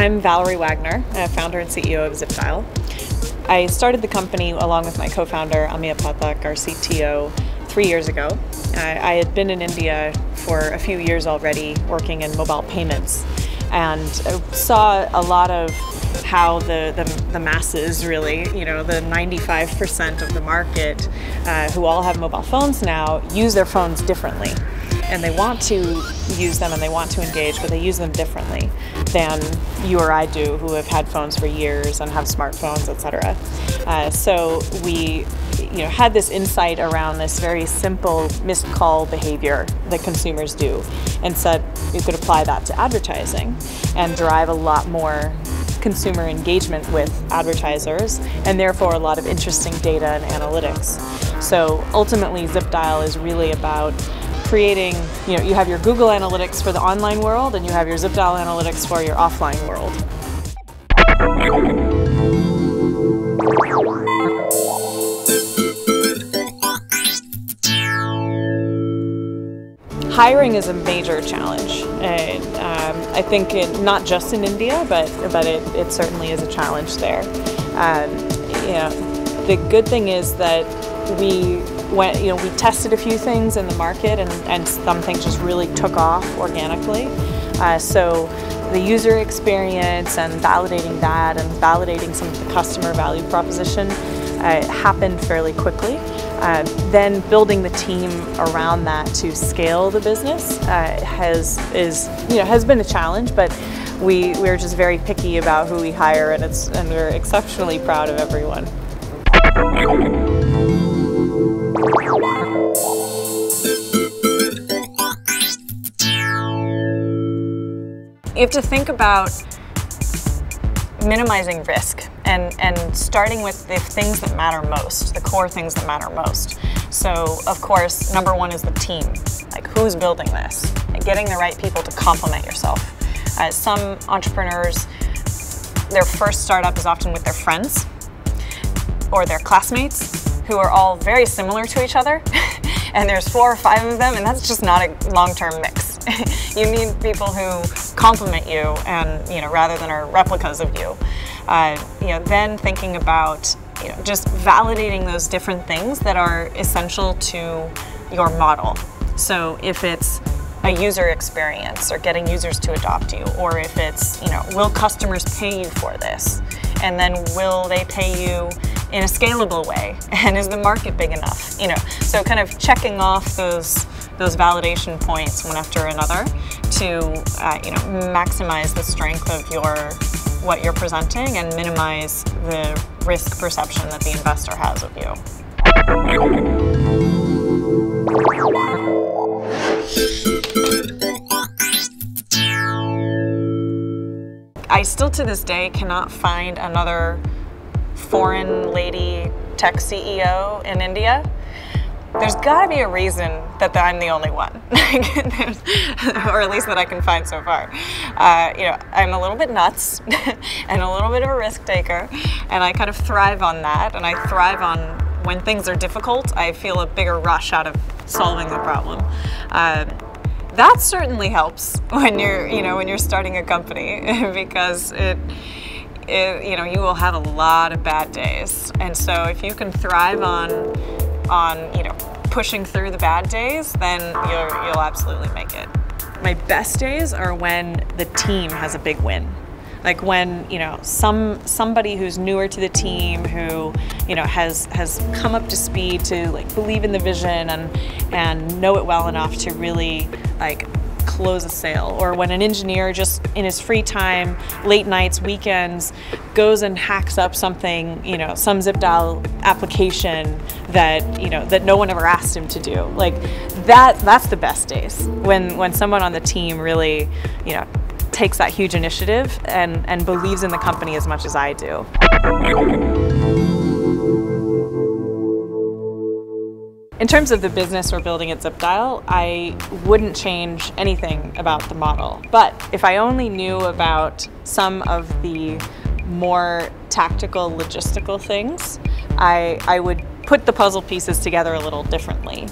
I'm Valerie Wagoner, founder and CEO of ZipDial. I started the company along with my co-founder Amiya Pathak, our CTO, 3 years ago. I had been in India for a few years already working in mobile payments and saw a lot of how the masses really, the 95% of the market who all have mobile phones now use their phones differently. And they want to use them and they want to engage, but they use them differently than you or I do, who have had phones for years and have smartphones, etc. So we had this insight around this very simple missed call behavior that consumers do, and said we could apply that to advertising and drive a lot more consumer engagement with advertisers, and therefore a lot of interesting data and analytics. So ultimately ZipDial is really about creating, you have your Google Analytics for the online world and you have your ZipDial Analytics for your offline world. Hiring is a major challenge. I think not just in India, but it certainly is a challenge there. The good thing is that we tested a few things in the market, and some things just really took off organically. So the user experience and validating that and validating some of the customer value proposition happened fairly quickly. Then building the team around that to scale the business has been a challenge, but we're just very picky about who we hire, and we're exceptionally proud of everyone. You have to think about minimizing risk and starting with the things that matter most, the core things that matter most. So, of course, number one is the team. Like, who's building this? And getting the right people to complement yourself. Some entrepreneurs, their first startup is often with their friends or their classmates, who are all very similar to each other, and there's 4 or 5 of them, and that's just not a long-term mix. You need people who complement you, and rather than are replicas of you. Then thinking about just validating those different things that are essential to your model. So if it's a user experience or getting users to adopt you, or if it's will customers pay you for this, and then will they pay you in a scalable way, and is the market big enough? So kind of checking off those validation points one after another to maximize the strength of what you're presenting and minimize the risk perception that the investor has of you. I still to this day cannot find another foreign lady tech CEO in India. There's got to be a reason that I'm the only one, or at least that I can find so far. I'm a little bit nuts and a little bit of a risk taker, and I kind of thrive on that, and I thrive on when things are difficult. I feel a bigger rush out of solving the problem. That certainly helps when you're starting a company, because you will have a lot of bad days, and so if you can thrive on pushing through the bad days, then you'll absolutely make it. My best days are when the team has a big win. Like when somebody who's newer to the team, who has come up to speed to believe in the vision and know it well enough to really close a sale, or when an engineer just in his free time, late nights, weekends, goes and hacks up something, some ZipDial application that no one ever asked him to do. That's the best days, when someone on the team really takes that huge initiative and believes in the company as much as I do. In terms of the business we're building at ZipDial, I wouldn't change anything about the model. But if I only knew about some of the more tactical, logistical things, I would put the puzzle pieces together a little differently.